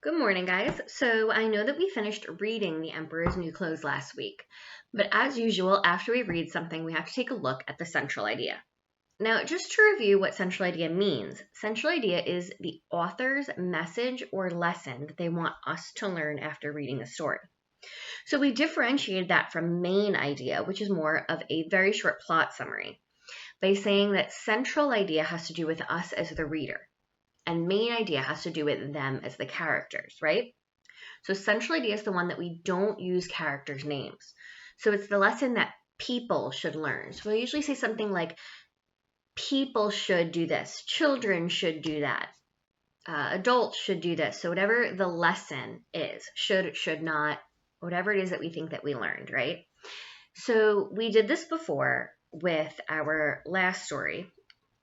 Good morning, guys. So I know that we finished reading The Emperor's New Clothes last week, but as usual, after we read something, we have to take a look at the central idea. Now, just to review what central idea means, central idea is the author's message or lesson that they want us to learn after reading the story. So we differentiated that from main idea, which is more of a very short plot summary, by saying that central idea has to do with us as the reader and main idea has to do with them as the characters, right? So central idea is the one that we don't use characters' names. So it's the lesson that people should learn. So we'll usually say something like, people should do this, children should do that, adults should do this. So whatever the lesson is, should not, whatever it is that we think that we learned, right? So we did this before with our last story,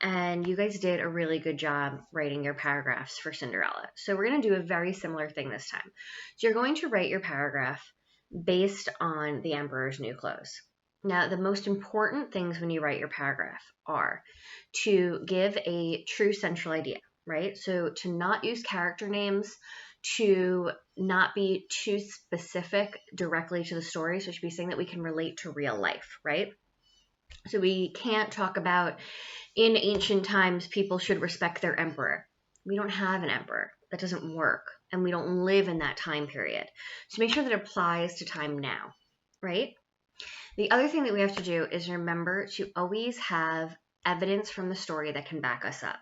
and you guys did a really good job writing your paragraphs for Cinderella. So we're going to do a very similar thing this time. So you're going to write your paragraph based on the Emperor's New Clothes. Now, the most important things when you write your paragraph are to give a true central idea, right? So to not use character names, to not be too specific directly to the story. So it should be saying that we can relate to real life, right? So we can't talk about in ancient times, people should respect their emperor. We don't have an emperor. That doesn't work. And we don't live in that time period. So make sure that it applies to time now, right? The other thing that we have to do is remember to always have evidence from the story that can back us up.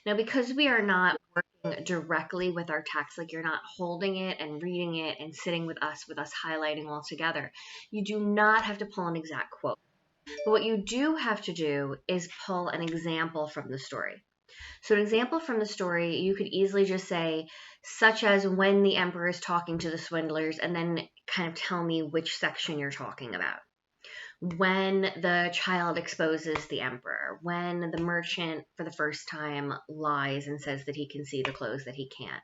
Now, because we are not working directly with our text, like you're not holding it and reading it and sitting with us highlighting all together, you do not have to pull an exact quote. But what you do have to do is pull an example from the story. So an example from the story, you could easily just say, such as when the emperor is talking to the swindlers, and then kind of tell me which section you're talking about. When the child exposes the emperor, when the merchant for the first time lies and says that he can see the clothes that he can't.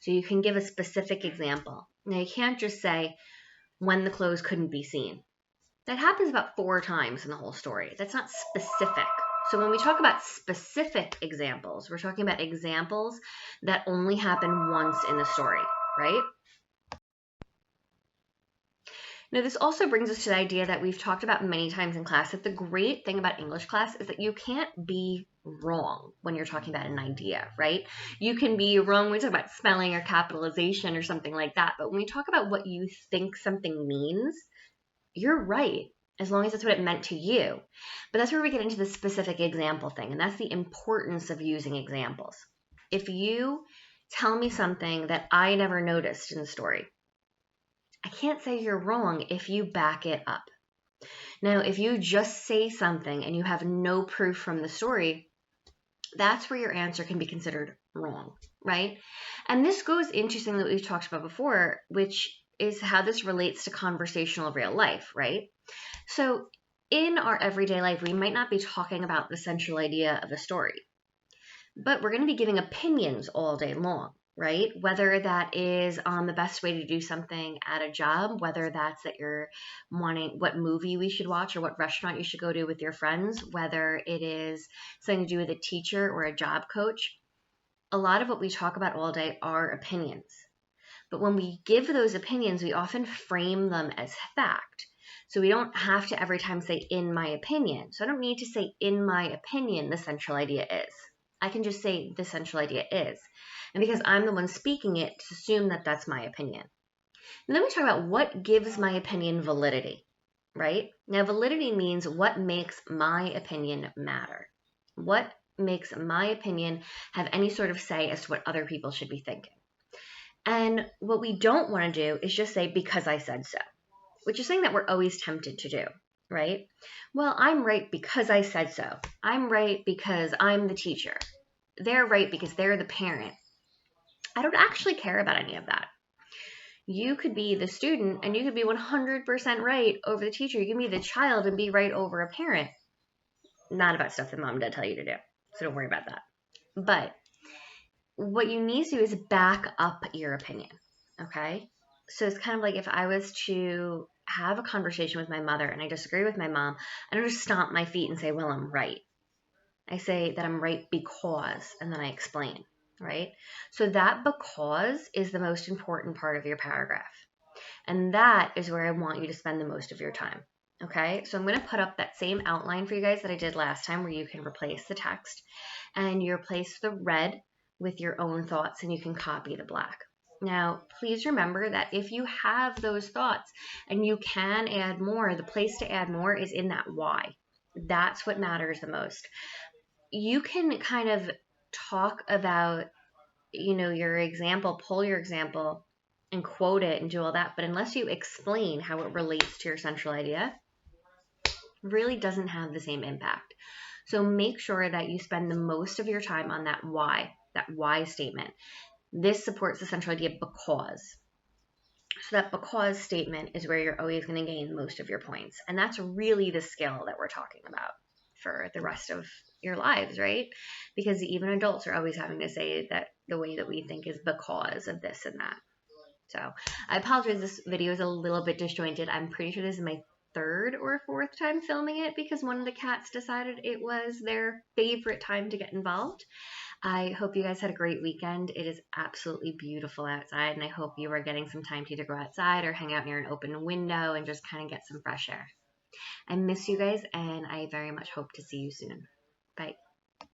So you can give a specific example. Now you can't just say when the clothes couldn't be seen. That happens about 4 times in the whole story. That's not specific. So when we talk about specific examples, we're talking about examples that only happen once in the story, right? Now, this also brings us to the idea that we've talked about many times in class, that the great thing about English class is that you can't be wrong when you're talking about an idea, right? You can be wrong when we talk about spelling or capitalization or something like that, but when we talk about what you think something means, you're right, as long as that's what it meant to you. But that's where we get into the specific example thing, and that's the importance of using examples. If you tell me something that I never noticed in the story, I can't say you're wrong if you back it up. Now, if you just say something and you have no proof from the story, that's where your answer can be considered wrong, right? And this goes into something that we've talked about before, which is how this relates to conversational real life, right? So in our everyday life, we might not be talking about the central idea of a story, but we're going to be giving opinions all day long, right? Whether that is on the best way to do something at a job, whether that's that you're wanting what movie we should watch or what restaurant you should go to with your friends, whether it is something to do with a teacher or a job coach. A lot of what we talk about all day are opinions. But when we give those opinions, we often frame them as fact. So we don't have to every time say, in my opinion. So I don't need to say, in my opinion, the central idea is. I can just say, the central idea is. And because I'm the one speaking it, to assume that that's my opinion. And then we talk about what gives my opinion validity, right? Now, validity means what makes my opinion matter. What makes my opinion have any sort of say as to what other people should be thinking. And what we don't want to do is just say, because I said so, which is something that we're always tempted to do, right? Well, I'm right because I said so. I'm right because I'm the teacher. They're right because they're the parent. I don't actually care about any of that. You could be the student and you could be 100% right over the teacher. You can be the child and be right over a parent. Not about stuff that mom and dad tell you to do. So don't worry about that. But what you need to do is back up your opinion, okay? So it's kind of like if I was to have a conversation with my mother and I disagree with my mom, I don't just stomp my feet and say, well, I'm right. I say that I'm right because, and then I explain. right? So that because is the most important part of your paragraph. And that is where I want you to spend the most of your time. Okay, so I'm going to put up that same outline for you guys that I did last time where you can replace the text and you replace the red with your own thoughts and you can copy the black. Now, please remember that if you have those thoughts and you can add more, the place to add more is in that why. That's what matters the most. You can kind of talk about, your example, pull your example and quote it and do all that, but unless you explain how it relates to your central idea, really doesn't have the same impact. So make sure that you spend the most of your time on that why statement. This supports the central idea because. So that because statement is where you're always going to gain most of your points. And that's really the skill that we're talking about for the rest of your lives, right? Because even adults are always having to say that the way that we think is because of this and that. So I apologize, this video is a little bit disjointed. I'm pretty sure this is my third or fourth time filming it because one of the cats decided it was their favorite time to get involved. I hope you guys had a great weekend. It is absolutely beautiful outside, and I hope you are getting some time to either go outside or hang out near an open window and just kind of get some fresh air. I miss you guys, and I very much hope to see you soon. Bye.